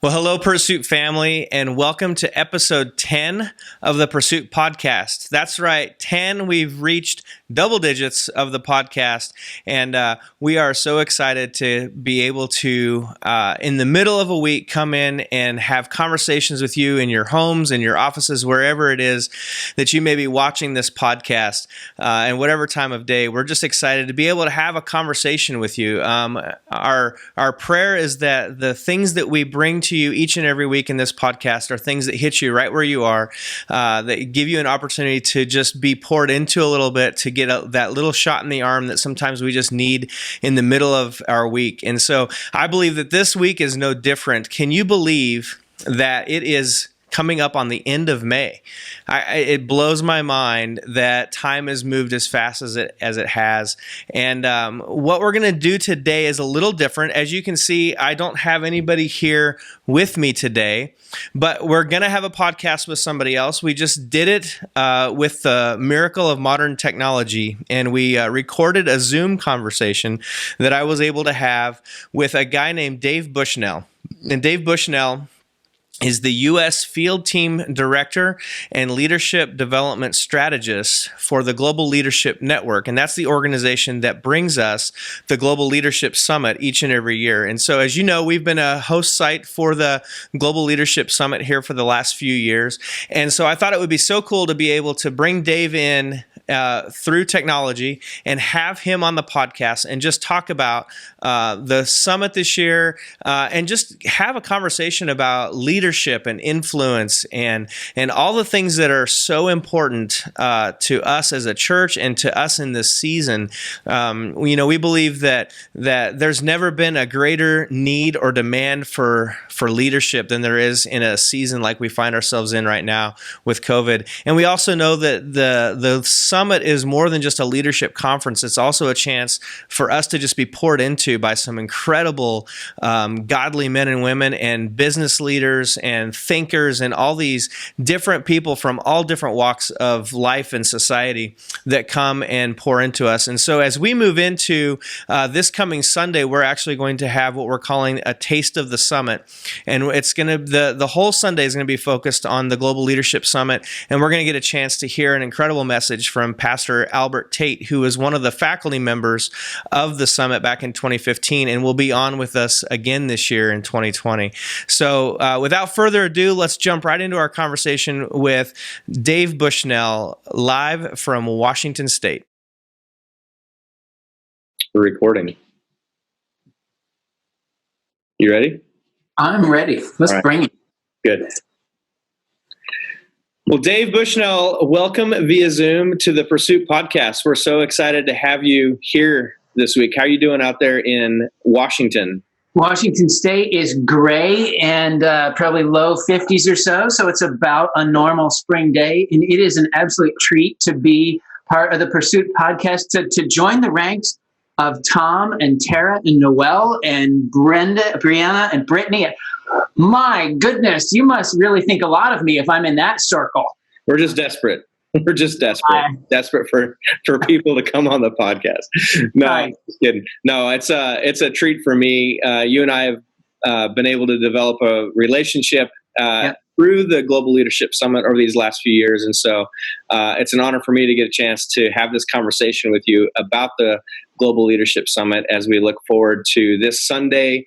Well, hello, Pursuit family, and welcome to episode 10 of the Pursuit podcast. That's right, 10. We've reached double digits of the podcast, and we are so excited to be able to, in the middle of a week, come in and have conversations with you in your homes, in your offices, wherever it is that you may be watching this podcast, and whatever time of day. We're just excited to be able to have a conversation with you. Our prayer is that the things that we bring to you each and every week in this podcast are things that hit you right where you are, that give you an opportunity to just be poured into a little bit, to get that little shot in the arm that sometimes we just need in the middle of our week. And so I believe that this week is no different. Can you believe that it is coming up on the end of May? It blows my mind that time has moved as fast as it has. And what we're going to do today is a little different. As you can see, I don't have anybody here with me today, but we're going to have a podcast with somebody else. We just did it with the miracle of modern technology, and we recorded a Zoom conversation that I was able to have with a guy named Dave Bushnell. And Dave Bushnell is the U.S. Field Team Director and Leadership Development Strategist for the Global Leadership Network. And that's the organization that brings us the Global Leadership Summit each and every year. And so, as you know, we've been a host site for the Global Leadership Summit here for the last few years. And so I thought it would be so cool to be able to bring Dave in through technology and have him on the podcast and just talk about the summit this year and just have a conversation about leadership and influence and all the things that are so important to us as a church and to us in this season. We believe that there's never been a greater need or demand for leadership than there is in a season like we find ourselves in right now with COVID. And we also know that the summit is more than just a leadership conference. It's also a chance for us to just be poured into by some incredible godly men and women and business leaders and thinkers and all these different people from all different walks of life and society that come and pour into us. And so as we move into this coming Sunday, we're actually going to have what we're calling a Taste of the Summit. And it's going to, the whole Sunday is going to be focused on the Global Leadership Summit. And we're going to get a chance to hear an incredible message from Pastor Albert Tate, who is one of the faculty members of the summit back in 2015 and will be on with us again this year in 2020. So without further ado, let's jump right into our conversation with Dave Bushnell, live from Washington State. We're recording. You ready? I'm ready. Let's bring it. Good. Well, Dave Bushnell, welcome via Zoom to the Pursuit podcast. We're so excited to have you here this week. How are you doing out there in Washington? Washington State is gray and probably low 50s or so. So it's about a normal spring day. And it is an absolute treat to be part of the Pursuit podcast, to join the ranks of Tom and Tara and Noelle and Brenda, Brianna and Brittany. My goodness, you must really think a lot of me if I'm in that circle. We're just desperate. We're just desperate for people to come on the podcast. No, I'm just kidding. No, it's a treat for me. You and I have been able to develop a relationship through the Global Leadership Summit over these last few years. And so it's an honor for me to get a chance to have this conversation with you about the Global Leadership Summit as we look forward to this Sunday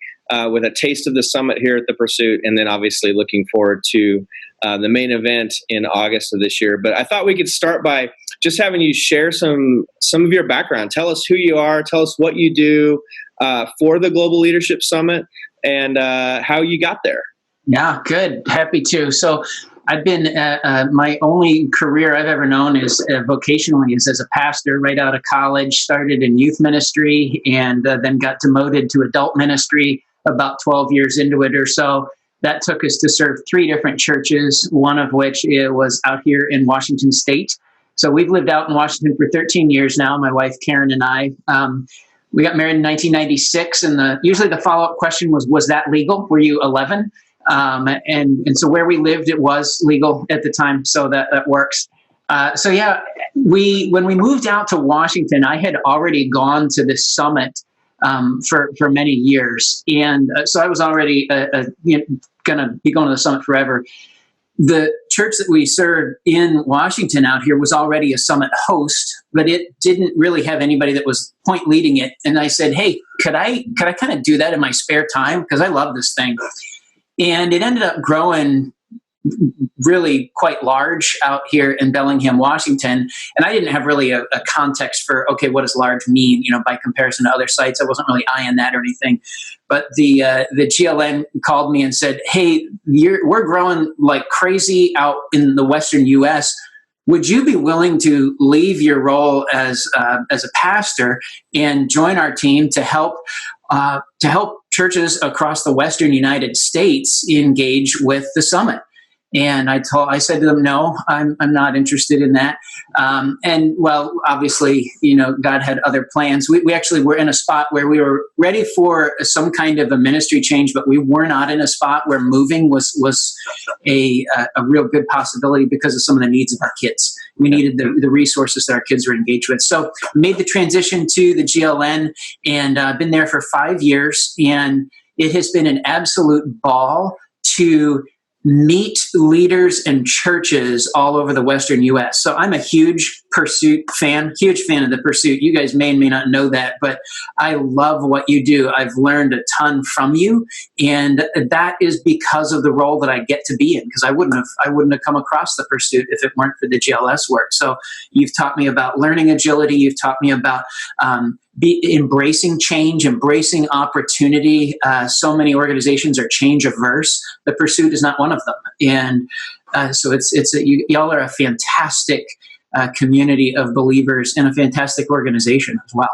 with a taste of the summit here at the Pursuit, and then obviously looking forward to the main event in August of this year. But I thought we could start by just having you share some of your background. Tell us who you are. Tell us what you do for the Global Leadership Summit and how you got there. Yeah, good. Happy to. So I've been, my only career I've ever known is vocationally is as a pastor right out of college, started in youth ministry and then got demoted to adult ministry about 12 years into it or so. That took us to serve 3 different churches, one of which was out here in Washington State. So we've lived out in Washington for 13 years now, my wife Karen and I. We got married in 1996, and usually the follow-up question was that legal? Were you 11? And so where we lived, it was legal at the time, so that works. When we moved out to Washington, I had already gone to this summit for many years, and so I was already going to be going to the summit forever. The church that we serve in Washington out here was already a summit host, but it didn't really have anybody that was point leading it. And I said, hey, could I kind of do that in my spare time? Because I love this thing. And it ended up growing really quite large out here in Bellingham, Washington. And I didn't have really a context for, okay, what does large mean, by comparison to other sites? I wasn't really eyeing that or anything. But the GLN called me and said, hey, we're growing like crazy out in the Western U.S. Would you be willing to leave your role as a pastor and join our team to help churches across the Western United States engage with the summit? And I said to them, no, I'm not interested in that. And well, obviously, God had other plans. We actually were in a spot where we were ready for some kind of a ministry change, but we were not in a spot where moving was a real good possibility because of some of the needs of our kids. We needed the resources that our kids were engaged with. So made the transition to the GLN, and I've been there for 5 years, and it has been an absolute ball to meet leaders and churches all over the Western U.S. So I'm a huge Pursuit fan, huge fan of the Pursuit. You guys may not know that, but I love what you do. I've learned a ton from you, and that is because of the role that I get to be in, because I wouldn't have come across the Pursuit if it weren't for the GLS work. So you've taught me about learning agility. You've taught me about embracing change, embracing opportunity. So many organizations are change averse. The Pursuit is not one of them. And so y'all are a fantastic community of believers and a fantastic organization as well.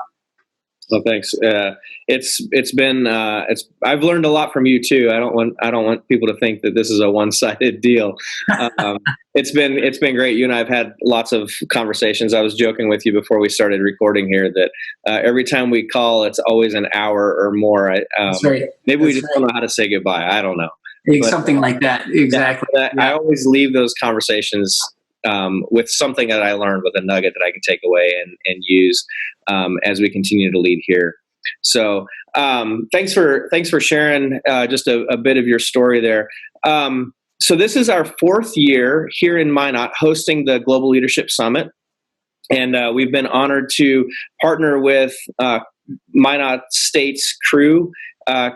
Well, thanks. It's been I've learned a lot from you too. I don't want people to think that this is a one-sided deal. It's been great. You and I have had lots of conversations. I was joking with you before we started recording here that every time we call, it's always an hour or more. That's right. Maybe we just don't know how to say goodbye. I don't know. Something like that. Exactly. I always leave those conversations with something that I learned, with a nugget that I can take away and use as we continue to lead here. So thanks for sharing just a bit of your story there. So this is our 4th year here in Minot hosting the Global Leadership Summit. And we've been honored to partner with Minot State's Cru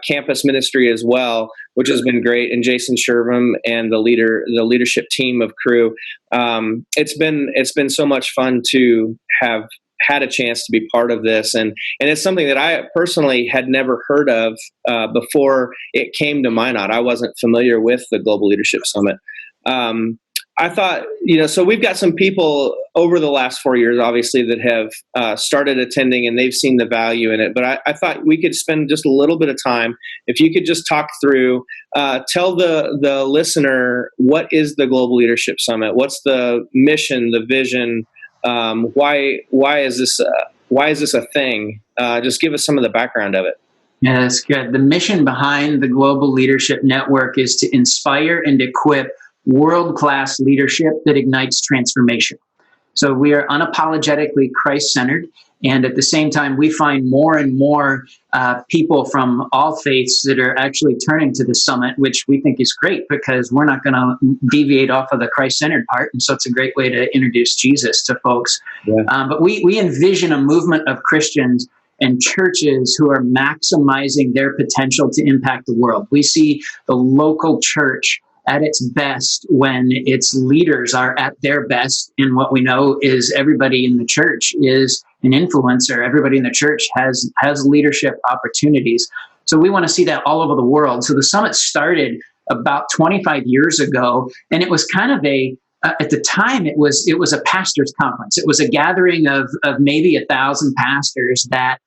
campus ministry as well, which has been great. And Jason Shervum and the leadership team of Cru. It's been so much fun to have had a chance to be part of this, and it's something that I personally had never heard of before it came to Minot. I wasn't familiar with the Global Leadership Summit. I thought, so we've got some people over the last 4 years, obviously, that have started attending, and they've seen the value in it. But I thought we could spend just a little bit of time. If you could just talk through, tell the listener, what is the Global Leadership Summit? What's the mission, the vision? Why is this a thing? Just give us some of the background of it. Yeah, that's good. The mission behind the Global Leadership Network is to inspire and equip world-class leadership that ignites transformation. So we are unapologetically Christ-centered, and at the same time, we find more and more people from all faiths that are actually turning to the summit, which we think is great because we're not going to deviate off of the Christ-centered part, and so it's a great way to introduce Jesus to folks. Yeah. But we envision a movement of Christians and churches who are maximizing their potential to impact the world. We see the local church at its best when its leaders are at their best. And what we know is everybody in the church is an influencer. Everybody in the church has leadership opportunities. So we want to see that all over the world. So the summit started about 25 years ago, and it was kind of at the time, it was a pastors' conference. It was a gathering of maybe 1,000 pastors that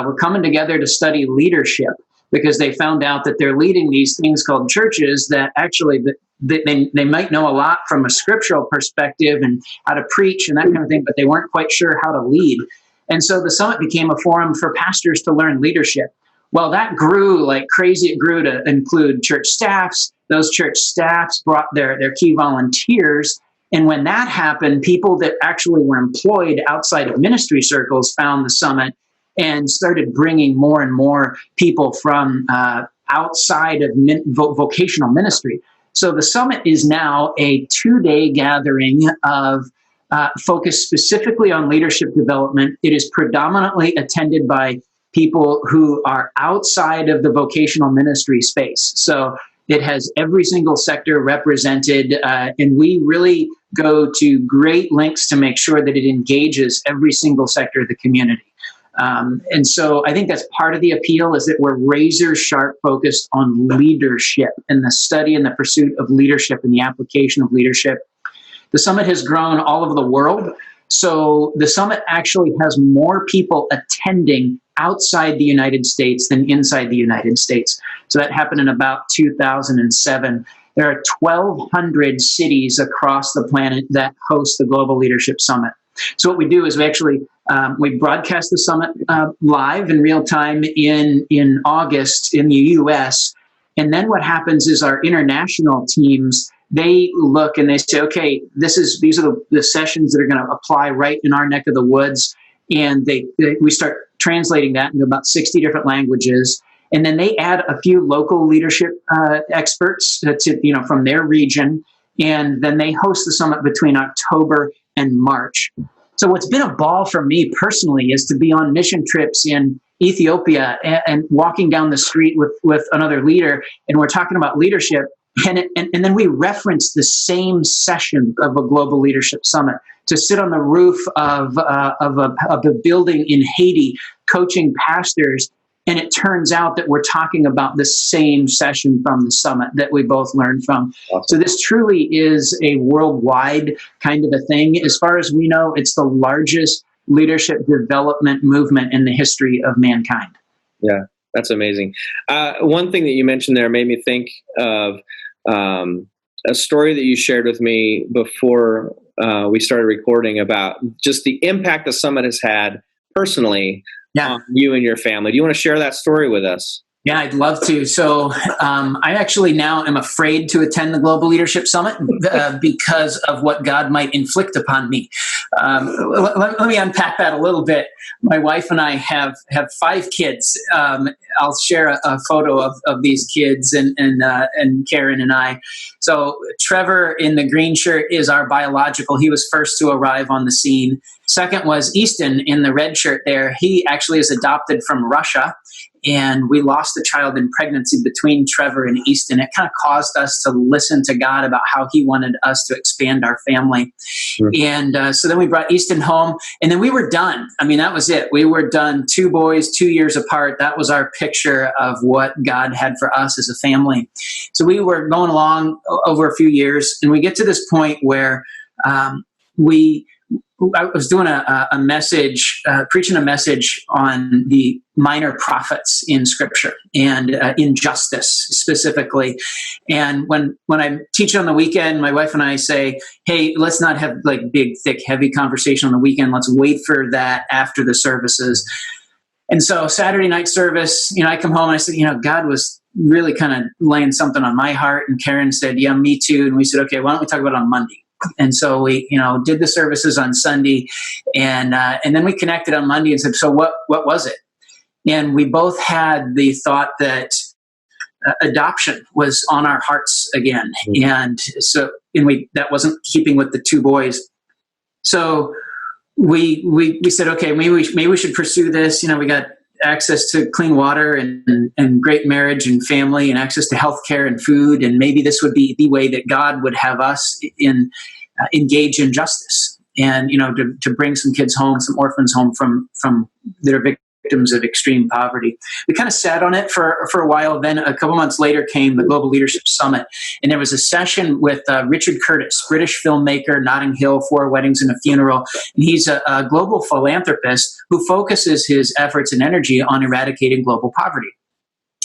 were coming together to study leadership, because they found out that they're leading these things called churches that actually they might know a lot from a scriptural perspective and how to preach and that kind of thing, but they weren't quite sure how to lead. And so the summit became a forum for pastors to learn leadership. Well, that grew like crazy. It grew to include church staffs. Those church staffs brought their key volunteers. And when that happened, people that actually were employed outside of ministry circles found the summit and started bringing more and more people from outside of vocational ministry. So the summit is now a 2-day gathering of focused specifically on leadership development. It is predominantly attended by people who are outside of the vocational ministry space. So it has every single sector represented, and we really go to great lengths to make sure that it engages every single sector of the community. And so I think that's part of the appeal, is that we're razor sharp focused on leadership and the study and the pursuit of leadership and the application of leadership. The summit has grown all over the world. So the summit actually has more people attending outside the United States than inside the United States. So that happened in about 2007. There are 1,200 cities across the planet that host the Global Leadership Summit. So what we do is we actually we broadcast the summit live in real time in August in the U.S. And then what happens is our international teams, they look and they say, okay, these are the sessions that are going to apply right in our neck of the woods. And we start translating that into about 60 different languages. And then they add a few local leadership experts from their region. And then they host the summit between October and March. So what's been a ball for me personally is to be on mission trips in Ethiopia and walking down the street with another leader, and we're talking about leadership, and then we reference the same session of a Global Leadership Summit, to sit on the roof of a building in Haiti coaching pastors. And it turns out that we're talking about the same session from the summit that we both learned from. Awesome. So this truly is a worldwide kind of a thing. As far as we know, it's the largest leadership development movement in the history of mankind. Yeah, that's amazing. One thing that you mentioned there made me think of a story that you shared with me before we started recording about just the impact the summit has had personally on you and your family. Do you want to share that story with us? Yeah, I'd love to. So I actually now am afraid to attend the Global Leadership Summit because of what God might inflict upon me. Let me unpack that a little bit. My wife and I have 5 kids. I'll share a photo of these kids and Karen and I. So Trevor in the green shirt is our biological. He was first to arrive on the scene. Second was Easton in the red shirt there. He actually is adopted from Russia. And we lost a child in pregnancy between Trevor and Easton. It kind of caused us to listen to God about how he wanted us to expand our family. Sure. And so then we brought Easton home, and then we were done. I mean, that was it. We were done. 2 boys, 2 years apart. That was our picture of what God had for us as a family. So we were going along over a few years, and we get to this point where I was doing a message, preaching a message on the minor prophets in Scripture and injustice specifically. And when I'm teaching on the weekend, my wife and I say, hey, let's not have like big, thick, heavy conversation on the weekend. Let's wait for that after the services. And so Saturday night service, I come home and I said, God was really kind of laying something on my heart. And Karen said, yeah, me too. And we said, okay, why don't we talk about it on Monday? And so we, did the services on Sunday, and then we connected on Monday and said, so what was it? And we both had the thought that adoption was on our hearts again. Mm-hmm. And so, that wasn't keeping with the 2 boys. So we said, okay, maybe we should pursue this. We got access to clean water and great marriage and family and access to healthcare and food. And maybe this would be the way that God would have us engage in justice and, to bring some kids home, some orphans home from that are victims of extreme poverty. We kind of sat on it for a while. Then a couple months later came the Global Leadership Summit. And there was a session with Richard Curtis, British filmmaker, Notting Hill, 4 Weddings and a Funeral. And he's a global philanthropist who focuses his efforts and energy on eradicating global poverty.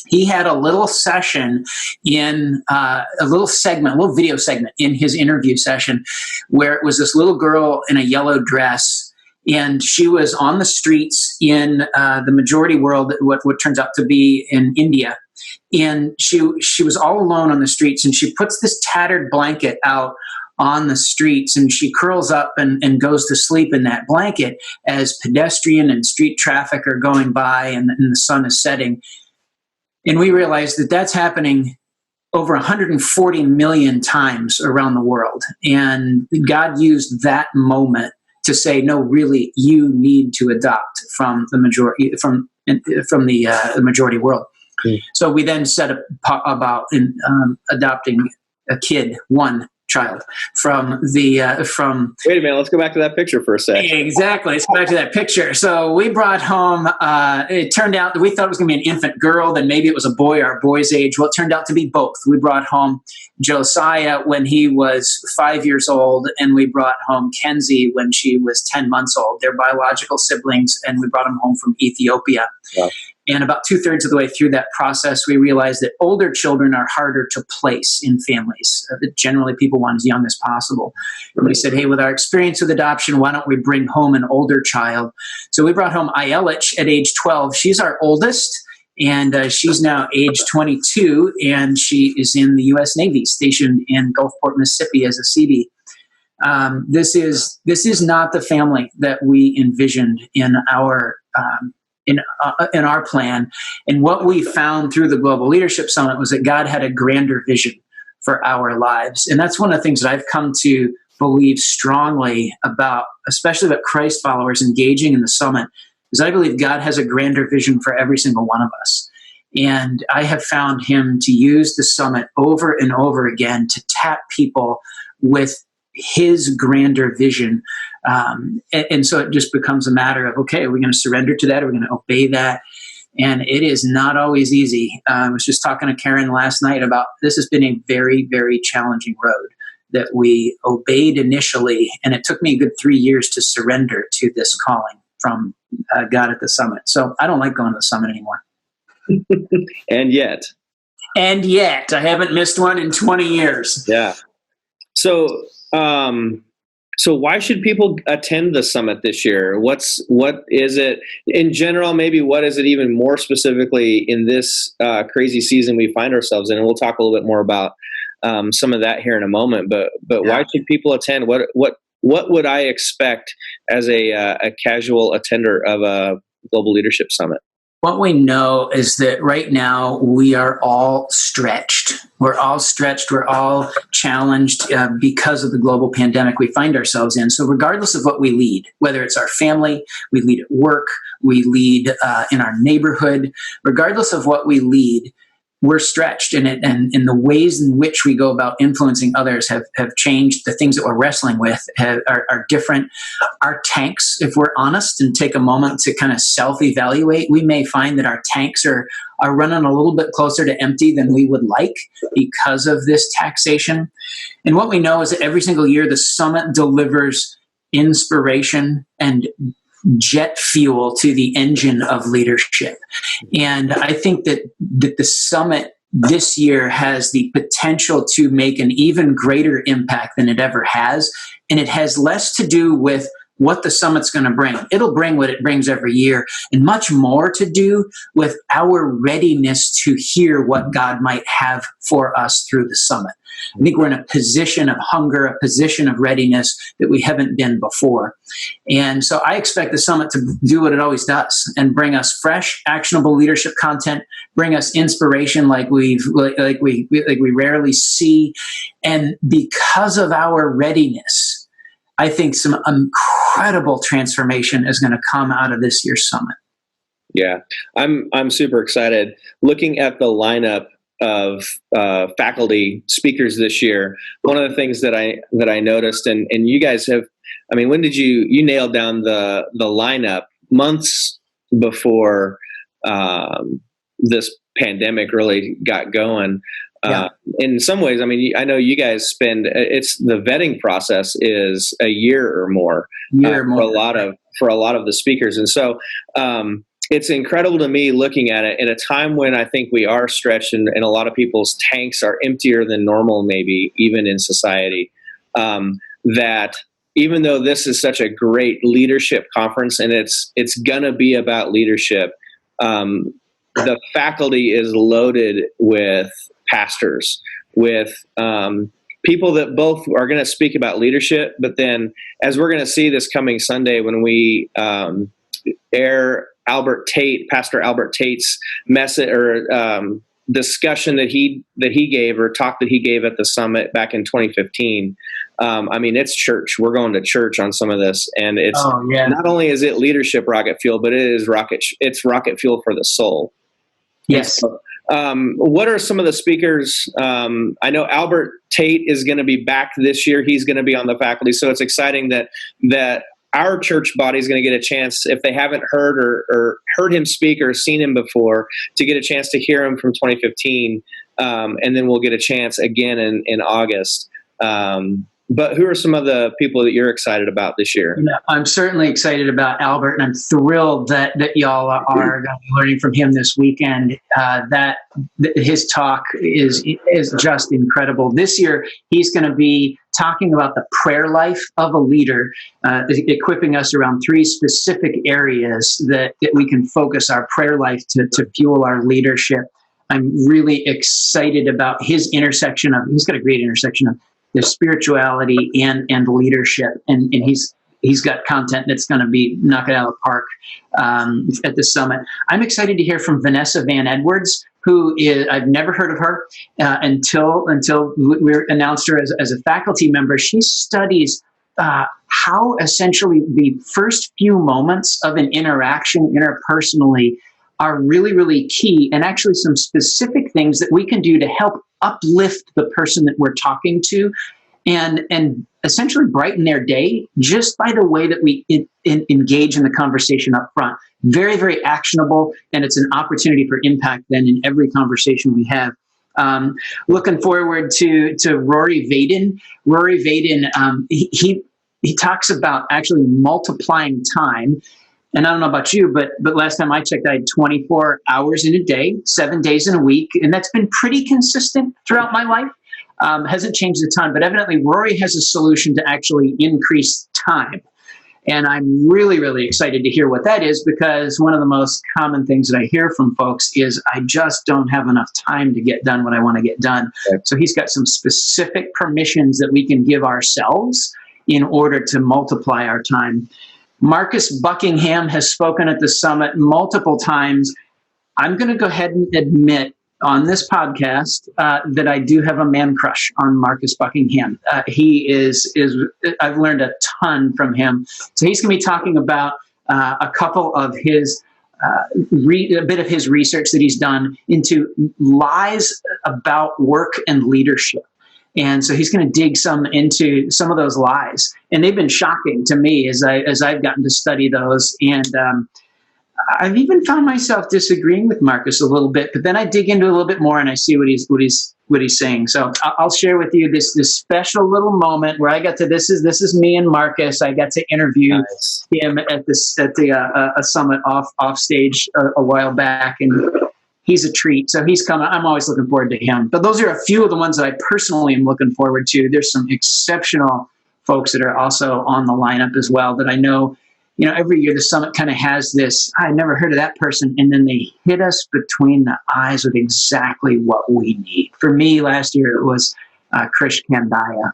He had a little session in a little video segment in his interview session where it was this little girl in a yellow dress. And she was on the streets in the majority world, what turns out to be in India. And she was all alone on the streets, and she puts this tattered blanket out on the streets, and she curls up and goes to sleep in that blanket as pedestrian and street traffic are going by and the sun is setting. And we realized that that's happening over 140 million times around the world. And God used that moment to say, no, really, you need to adopt from the majority, from the majority world. Mm. So we then set about adopting a kid, one child from the Wait a minute, let's go back to that picture for a second. Exactly, let's go back to that picture. So we brought home, it turned out that we thought it was going to be an infant girl, then maybe it was a boy, our boy's age. Well, it turned out to be both. We brought home Josiah when he was 5 years old, and we brought home Kenzie when she was 10 months old. They're biological siblings, and we brought them home from Ethiopia. Wow. And about 2/3 of the way through that process, we realized that older children are harder to place in families. That generally people want as young as possible. And we said, hey, with our experience with adoption, why don't we bring home an older child? So we brought home Ayelich at age 12. She's our oldest, and she's now age 22, and she is in the U.S. Navy, stationed in Gulfport, Mississippi as a CD. This is not the family that we envisioned in our in our plan. And what we found through the Global Leadership Summit was that God had a grander vision for our lives. And that's one of the things that I've come to believe strongly about, especially about Christ followers engaging in the summit, is I believe God has a grander vision for every single one of us. And I have found him to use the summit over and over again to tap people with his grander vision. And so it just becomes a matter of, okay, are we going to surrender to that? Are we going to obey that? And it is not always easy. I was just talking to Karen last night about this has been a very, very challenging road that we obeyed initially. And it took me a good 3 years to surrender to this calling from God at the summit. So I don't like going to the summit anymore. And yet I haven't missed one in 20 years. Yeah. So why should people attend the summit this year? What is it in general? Maybe what is it even more specifically in this crazy season we find ourselves in? And we'll talk a little bit more about some of that here in a moment. But why should people attend? What would I expect as a casual attender of a Global Leadership Summit? What we know is that right now we are all stretched. We're all stretched. We're all challenged because of the global pandemic we find ourselves in. So regardless of what we lead, whether it's our family, we lead at work, we lead in our neighborhood, regardless of what we lead, we're stretched in it, and the ways in which we go about influencing others have changed. The things that we're wrestling with are different. Our tanks, if we're honest and take a moment to kind of self-evaluate, we may find that our tanks are running a little bit closer to empty than we would like because of this taxation. And what we know is that every single year the summit delivers inspiration and jet fuel to the engine of leadership. And I think that the summit this year has the potential to make an even greater impact than it ever has. And it has less to do with what the summit's going to bring. It'll bring what it brings every year, and much more to do with our readiness to hear what God might have for us through the summit. I think we're in a position of hunger, a position of readiness that we haven't been before. And so I expect the summit to do what it always does and bring us fresh, actionable leadership content, bring us inspiration like we rarely see. And because of our readiness, I think some incredible transformation is going to come out of this year's summit. Yeah, I'm super excited. Looking at the lineup of faculty speakers this year, one of the things that I noticed, and you guys have, I mean, when did you nailed down the lineup months before this pandemic really got going? Yeah. In some ways, I mean, I know you guys it's the vetting process is a year or more, for a lot of the speakers. And so it's incredible to me looking at it in a time when I think we are stretched and a lot of people's tanks are emptier than normal, maybe even in society, that even though this is such a great leadership conference and it's going to be about leadership, the faculty is loaded with pastors, with people that both are going to speak about leadership, but then as we're going to see this coming Sunday when we air Pastor Albert Tate's message or discussion that he gave, or talk that he gave at the summit back in 2015. I mean, it's church. We're going to church on some of this, and it's not only is it leadership rocket fuel, but it's rocket fuel for the soul. Yes. So, what are some of the speakers? I know Albert Tate is going to be back this year. He's going to be on the faculty. So it's exciting that our church body is going to get a chance, if they haven't heard or heard him speak or seen him before, to get a chance to hear him from 2015. And then we'll get a chance again in August. But who are some of the people that you're excited about this year? I'm certainly excited about Albert, and I'm thrilled that y'all are going to be learning from him this weekend. His talk is just incredible. This year, he's going to be talking about the prayer life of a leader, equipping us around 3 specific areas that we can focus our prayer life to fuel our leadership. I'm really excited about his intersection he's got a great intersection of the spirituality and leadership, and he's got content that's going to be knock it out of the park at the summit. I'm excited to hear from Vanessa Van Edwards, who is, I've never heard of her until we announced her as a faculty member. She studies how essentially the first few moments of an interaction interpersonally are really, really key, and actually some specific things that we can do to help uplift the person that we're talking to and essentially brighten their day just by the way that we engage in the conversation up front. Very, very actionable, and it's an opportunity for impact then in every conversation we have. Looking forward to Rory Vaden. Rory Vaden, he talks about actually multiplying time. And I don't know about you, but last time I checked, I had 24 hours in a day, 7 days in a week. And that's been pretty consistent throughout my life. Hasn't changed a ton, but evidently Rory has a solution to actually increase time. And I'm really, really excited to hear what that is, because one of the most common things that I hear from folks is, I just don't have enough time to get done what I want to get done. Okay. So he's got some specific permissions that we can give ourselves in order to multiply our time. Marcus Buckingham has spoken at the summit multiple times. I'm going to go ahead and admit on this podcast that I do have a man crush on Marcus Buckingham. He is I've learned a ton from him. So he's going to be talking about a couple of his a bit of his research that he's done into lies about work and leadership. And so he's going to dig into some of those lies, and they've been shocking to me as I've gotten to study those. And I've even found myself disagreeing with Marcus a little bit, but then I dig into it a little bit more and I see what he's saying. So I'll share with you this special little moment where I got to this is me and Marcus. I got to interview him at the summit off stage a while back, and he's a treat. So he's coming. I'm always looking forward to him. But those are a few of the ones that I personally am looking forward to. There's some exceptional folks that are also on the lineup as well that I know, every year the summit kind of has this, I never heard of that person. And then they hit us between the eyes with exactly what we need. For me, last year, it was Krish Kandaya.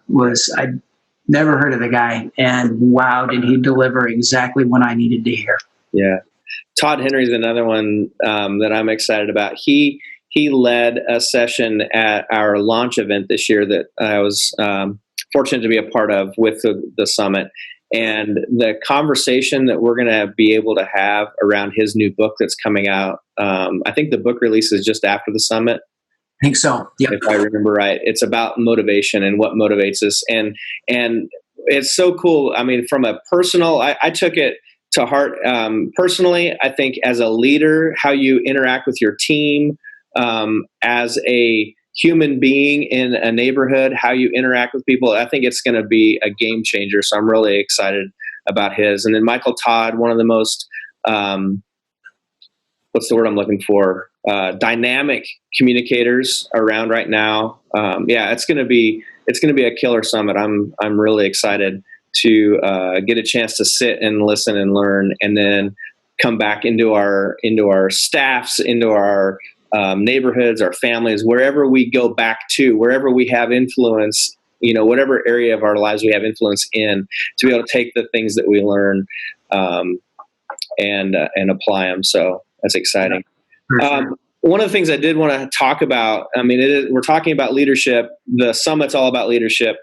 I'd never heard of the guy. And wow, did he deliver exactly what I needed to hear. Yeah. Todd Henry's another one that I'm excited about. He led a session at our launch event this year that I was fortunate to be a part of with the summit. And the conversation that we're going to be able to have around his new book that's coming out, I think the book release is just after the summit. I think so. Yep. If I remember right. It's about motivation and what motivates us. And it's so cool. I mean, from a personal, I took it to heart. Personally, I think as a leader, how you interact with your team, as a human being in a neighborhood, how you interact with people, I think it's going to be a game changer. So I'm really excited about his. And then Michael Todd, one of the most, what's the word I'm looking for? Dynamic communicators around right now. It's going to be a killer summit. I'm really excited to get a chance to sit and listen and learn, and then come back into our staffs, into our neighborhoods, our families, wherever we go back to, wherever we have influence, whatever area of our lives we have influence in, to be able to take the things that we learn and apply them. So that's exciting. Sure. One of the things I did want to talk about, we're talking about leadership. The summit's all about leadership.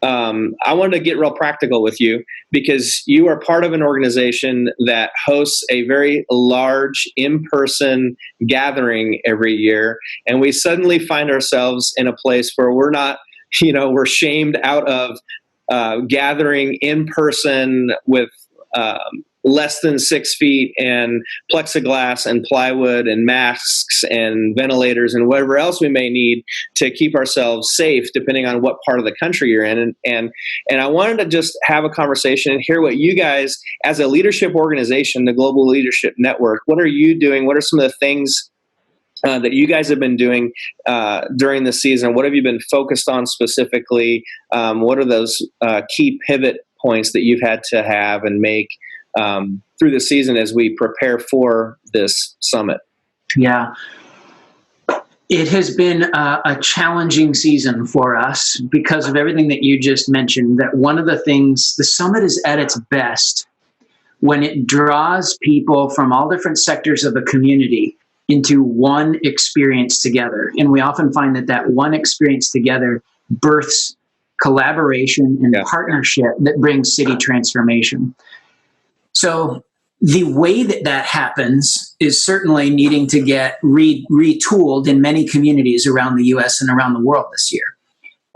I wanted to get real practical with you because you are part of an organization that hosts a very large in-person gathering every year. And we suddenly find ourselves in a place where we're not, we're shamed out of gathering in person with less than 6 feet and plexiglass and plywood and masks and ventilators and whatever else we may need to keep ourselves safe, depending on what part of the country you're in. And I wanted to just have a conversation and hear what you guys, as a leadership organization, the Global Leadership Network, what are you doing? What are some of the things that you guys have been doing during the season? What have you been focused on specifically? What are those key pivot points that you've had to have and make through the season as we prepare for this summit? Yeah. It has been a challenging season for us because of everything that you just mentioned. That one of the things, the summit is at its best when it draws people from all different sectors of the community into one experience together. And we often find that one experience together births collaboration and partnership that brings city transformation. So the way that happens is certainly needing to get retooled in many communities around the U.S. and around the world this year.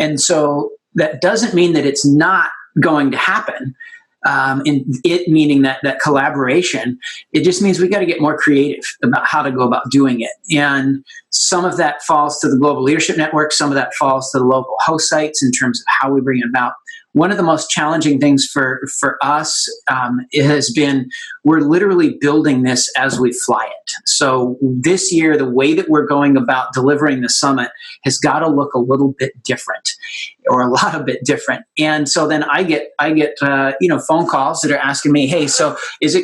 And so that doesn't mean that it's not going to happen. And it meaning that collaboration, it just means we got to get more creative about how to go about doing it. And some of that falls to the Global Leadership Network. Some of that falls to the local host sites in terms of how we bring it about. One of the most challenging things for us it has been, we're literally building this as we fly it. So this year, the way that we're going about delivering the summit has got to look a little bit different, or a lot of bit different. And so then I get phone calls that are asking me, hey, so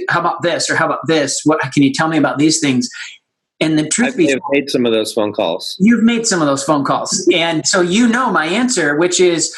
how about this, or how about this? What can you tell me about these things? And the truth be told, I've made some of those phone calls. You've made some of those phone calls. And so my answer, which is,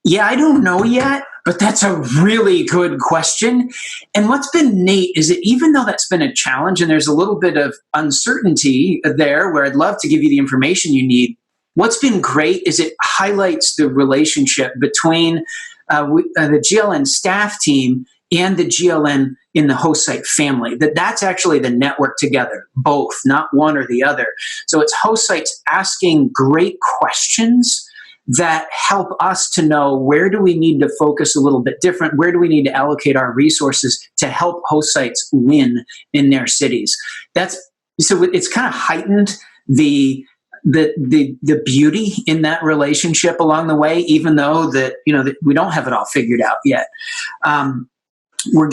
yeah, I don't know yet, but that's a really good question. And what's been neat is that even though that's been a challenge and there's a little bit of uncertainty there where I'd love to give you the information you need, what's been great is it highlights the relationship between the GLN staff team and the GLN in the host site family. That's actually the network together, both, not one or the other. So it's host sites asking great questions that help us to know where do we need to focus a little bit different, where do we need to allocate our resources to help host sites win in their cities. So it's kind of heightened the beauty in that relationship along the way, even though that we don't have it all figured out yet. We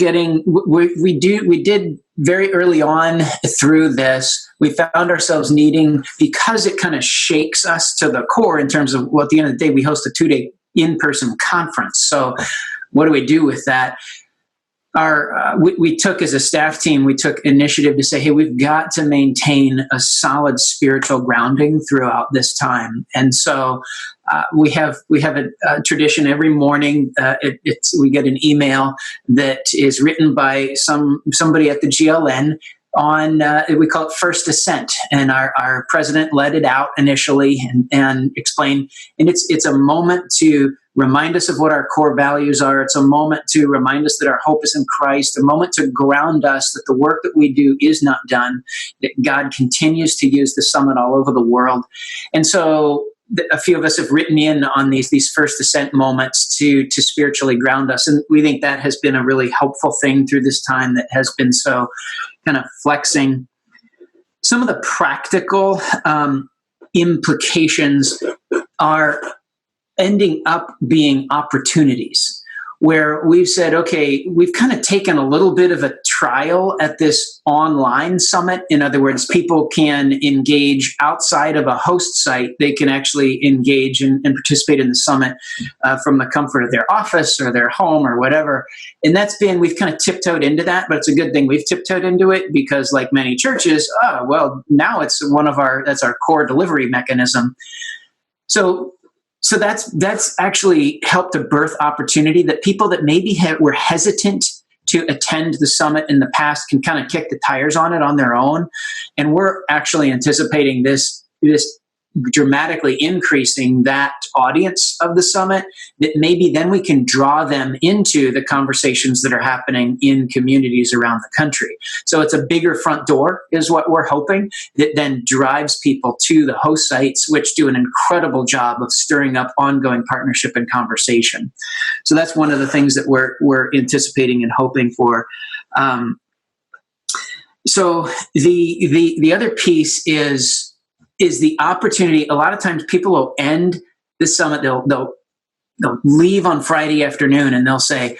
did very early on through this, we found ourselves needing, because it kind of shakes us to the core in terms of, well, at the end of the day, we host a 2-day in-person conference. So what do we do with that? We took, as a staff team, we took initiative to say, hey, we've got to maintain a solid spiritual grounding throughout this time. And so we have a tradition every morning. We get an email that is written by somebody at the GLN on, we call it First Ascent. And our president led it out initially and explained. And it's a moment to remind us of what our core values are. It's a moment to remind us that our hope is in Christ, a moment to ground us that the work that we do is not done, that God continues to use the summit all over the world. And so a few of us have written in on these First Ascent moments to spiritually ground us. And we think that has been a really helpful thing through this time that has been so kind of flexing. Some of the practical implications are ending up being opportunities where we've said, okay, we've kind of taken a little bit of a trial at this online summit. In other words, people can engage outside of a host site. They can actually engage and participate in the summit from the comfort of their office or their home or whatever. And we've kind of tiptoed into that, but it's a good thing we've tiptoed into it because, like many churches, now it's that's our core delivery mechanism. So that's actually helped to birth opportunity that people that maybe were hesitant to attend the summit in the past can kind of kick the tires on it on their own. And we're actually anticipating this dramatically increasing that audience of the summit, that maybe then we can draw them into the conversations that are happening in communities around the country. So it's a bigger front door is what we're hoping, that then drives people to the host sites, which do an incredible job of stirring up ongoing partnership and conversation. So that's one of the things that we're anticipating and hoping for. So the other piece is the opportunity. A lot of times people will end the summit, they'll leave on Friday afternoon and they'll say,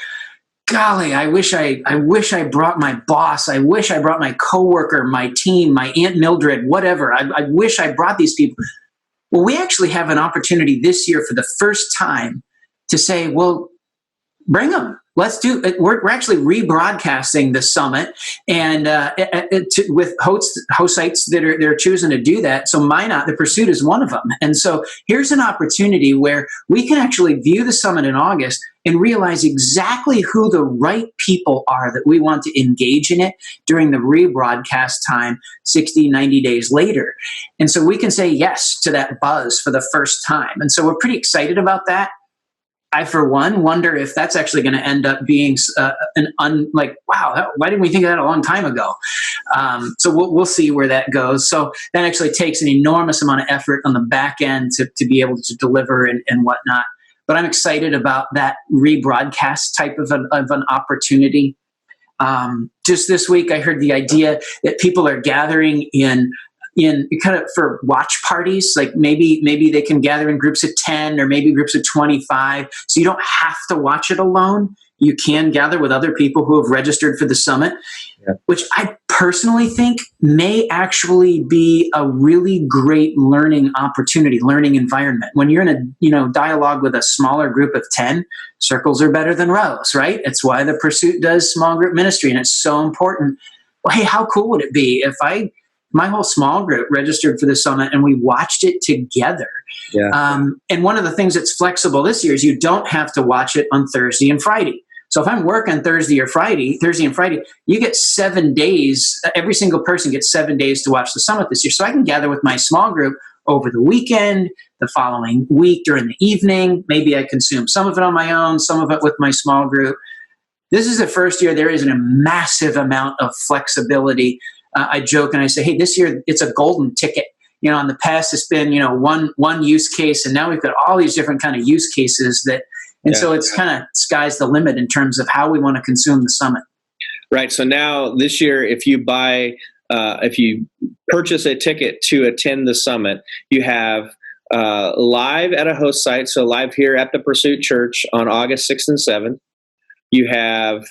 golly, I wish I brought my boss, I wish I brought my coworker, my team, my Aunt Mildred, whatever. I wish I brought these people. Well, we actually have an opportunity this year for the first time to say, well, bring them. Let's do it. We're actually rebroadcasting the summit, and with host sites that are choosing to do that. So Minot, the Pursuit, is one of them. And so here's an opportunity where we can actually view the summit in August and realize exactly who the right people are that we want to engage in it during the rebroadcast time 60, 90 days later. And so we can say yes to that buzz for the first time. And so we're pretty excited about that. I, for one, wonder if that's actually going to end up being wow, why didn't we think of that a long time ago? So we'll see where that goes. So that actually takes an enormous amount of effort on the back end to be able to deliver and whatnot. But I'm excited about that rebroadcast type of an opportunity. Just this week, I heard the idea that people are gathering in kind of for watch parties, like maybe they can gather in groups of 10 or maybe groups of 25. So you don't have to watch it alone. You can gather with other people who have registered for the summit, which I personally think may actually be a really great learning opportunity, learning environment. When you're in a dialogue with a smaller group of 10, circles are better than rows, right? It's why the Pursuit does small group ministry, and it's so important. Well, hey, how cool would it be if my whole small group registered for the summit and we watched it together? Yeah. And one of the things that's flexible this year is you don't have to watch it on Thursday and Friday. So if I'm working Thursday and Friday, you get 7 days. Every single person gets 7 days to watch the summit this year. So I can gather with my small group over the weekend, the following week during the evening. Maybe I consume some of it on my own, some of it with my small group. This is the first year there is a massive amount of flexibility. I joke and I say, hey, this year it's a golden ticket. In the past it's been, one use case, and now we've got all these different kind of use cases so it's kind of sky's the limit in terms of how we want to consume the summit. Right. So now this year, if you purchase a ticket to attend the summit, you have live at a host site. So live here at the Pursuit Church on August 6th and 7th. You have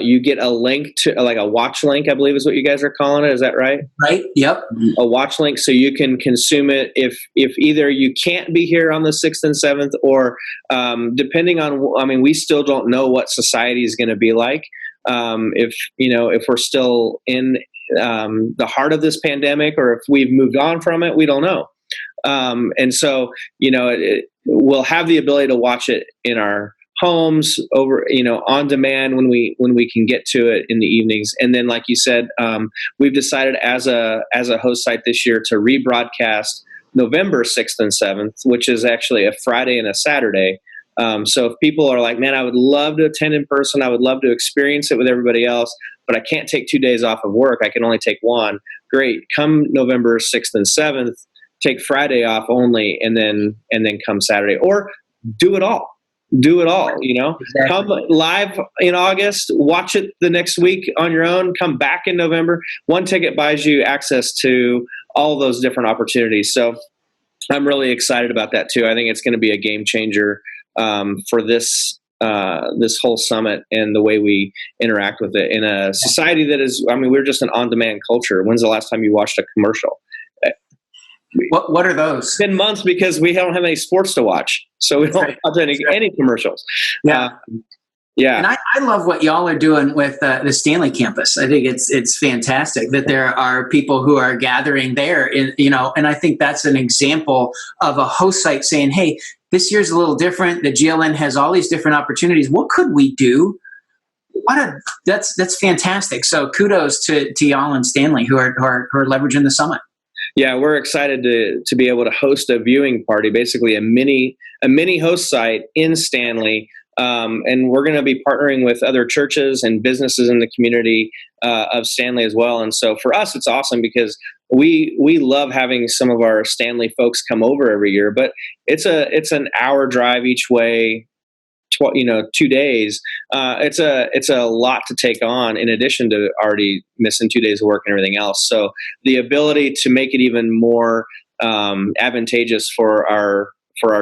you get a link to like a watch link, I believe is what you guys are calling it. Is that right? Right. Yep. A watch link, so you can consume it if either you can't be here on the 6th and 7th, or depending on, we still don't know what society is going to be like. If we're still in the heart of this pandemic, or if we've moved on from it, we don't know. And so, we'll have the ability to watch it in our homes over, on demand when we can get to it in the evenings. And then, like you said, we've decided as a host site this year to rebroadcast November 6th and 7th, which is actually a Friday and a Saturday. So if people are like, man, I would love to attend in person, I would love to experience it with everybody else, but I can't take 2 days off of work, I can only take one. Great. Come November 6th and 7th, take Friday off only, and then come Saturday, or do it all. Exactly. Come live in August, watch it the next week on your own, come back in November. One ticket buys you access to all those different opportunities. So I'm really excited about that too. I think it's going to be a game changer for this whole summit and the way we interact with it in a society that is, we're just an on-demand culture. When's the last time you watched a commercial? What are those? It's been months because we don't have any sports to watch, so we don't watch any commercials. Yeah. And I love what y'all are doing with the Stanley campus. I think it's fantastic that there are people who are gathering there, and I think that's an example of a host site saying, hey, this year's a little different. The GLN has all these different opportunities. What could we do That's fantastic. So kudos to y'all and Stanley who are leveraging the summit. Yeah, we're excited to be able to host a viewing party, basically a mini host site in Stanley. And we're going to be partnering with other churches and businesses in the community of Stanley as well. And so for us, it's awesome because we love having some of our Stanley folks come over every year, but it's an hour drive each way, 2 days. It's a lot to take on in addition to already missing 2 days of work and everything else. So the ability to make it even more advantageous for our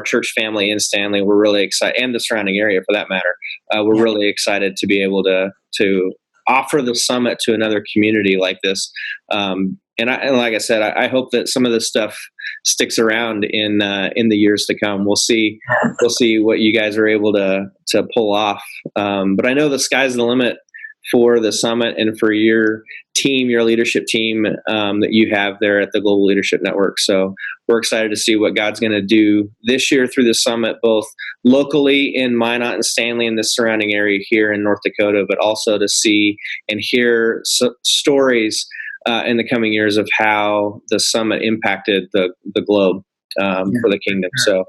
church family in Stanley, we're really excited, and the surrounding area for that matter. We're really excited to be able to offer the summit to another community like this. And like I said, I hope that some of this stuff sticks around in the years to come. We'll see what you guys are able to pull off. But I know the sky's the limit for the summit and for your team, your leadership team that you have there at the Global Leadership Network. So we're excited to see what God's going to do this year through the summit, both locally in Minot and Stanley and the surrounding area here in North Dakota, but also to see and hear stories in the coming years of how the summit impacted the globe for the kingdom. So,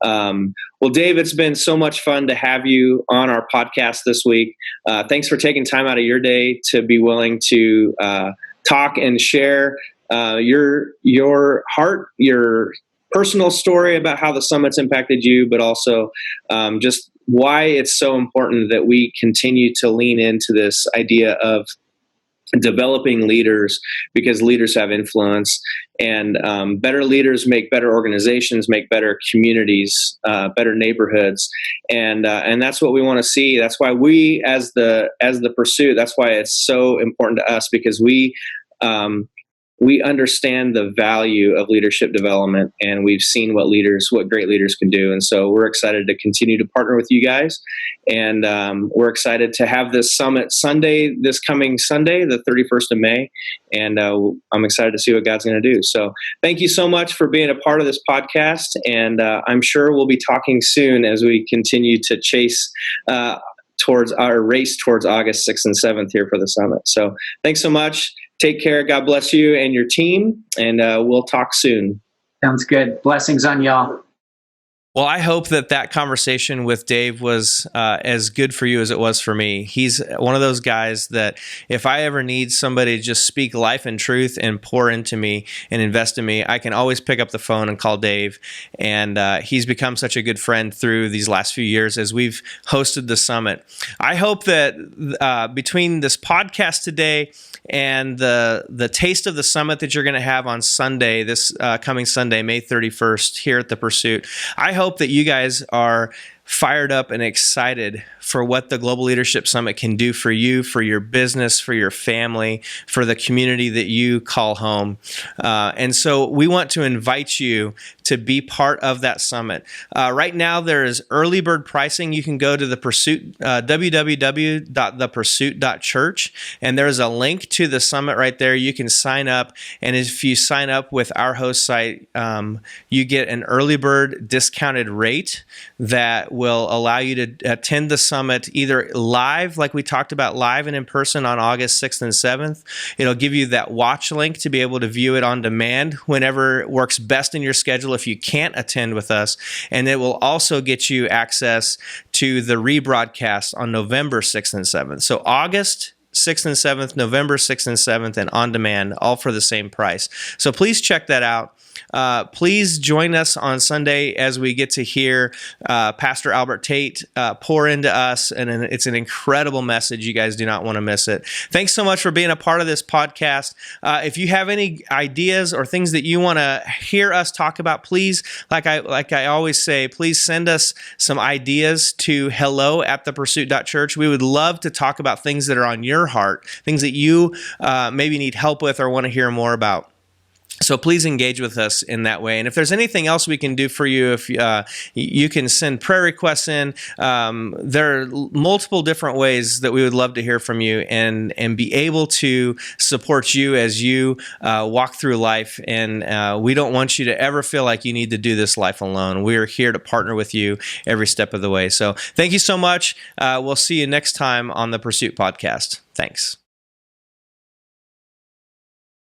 well, Dave, it's been so much fun to have you on our podcast this week. Thanks for taking time out of your day to be willing to talk and share your heart, your personal story about how the summit's impacted you, but also just why it's so important that we continue to lean into this idea of developing leaders, because leaders have influence, and better leaders make better organizations, make better communities, better neighborhoods, and that's what we want to see. That's why we, as the Pursuit, that's why it's so important to us, because we understand the value of leadership development, and we've seen what great leaders can do. And so we're excited to continue to partner with you guys. And we're excited to have this summit this coming Sunday, the 31st of May. And I'm excited to see what God's going to do. So thank you so much for being a part of this podcast. And I'm sure we'll be talking soon as we continue to chase towards our race towards August 6th and 7th here for the summit. So thanks so much. Take care. God bless you and your team. And we'll talk soon. Sounds good. Blessings on y'all. Well, I hope that conversation with Dave was as good for you as it was for me. He's one of those guys that if I ever need somebody to just speak life and truth and pour into me and invest in me, I can always pick up the phone and call Dave. And he's become such a good friend through these last few years as we've hosted the summit. I hope that between this podcast today and the taste of the summit that you're going to have on Sunday, this coming Sunday, May 31st, here at the Pursuit, I hope that you guys are fired up and excited for what the Global Leadership Summit can do for you, for your business, for your family, for the community that you call home. And so we want to invite you to be part of that summit. Right now, there is early bird pricing. You can go to the Pursuit, www.thepursuit.church, and there's a link to the summit right there. You can sign up, and if you sign up with our host site, you get an early bird discounted rate that will allow you to attend the summit either live, like we talked about, live and in person on August 6th and 7th. It'll give you that watch link to be able to view it on demand whenever it works best in your schedule if you can't attend with us. And it will also get you access to the rebroadcast on November 6th and 7th. So August 6th and 7th, November 6th and 7th, and on demand, all for the same price. So please check that out. Please join us on Sunday as we get to hear Pastor Albert Tate pour into us, and it's an incredible message. You guys do not want to miss it. Thanks so much for being a part of this podcast. If you have any ideas or things that you want to hear us talk about, please, like I always say, please send us some ideas to hello@thepursuit.church. We would love to talk about things that are on your heart, things that you maybe need help with or want to hear more about. So please engage with us in that way. And if there's anything else we can do for you, if you can send prayer requests in, there are multiple different ways that we would love to hear from you and be able to support you as you walk through life. And we don't want you to ever feel like you need to do this life alone. We are here to partner with you every step of the way. So thank you so much. We'll see you next time on the Pursuit Podcast. Thanks.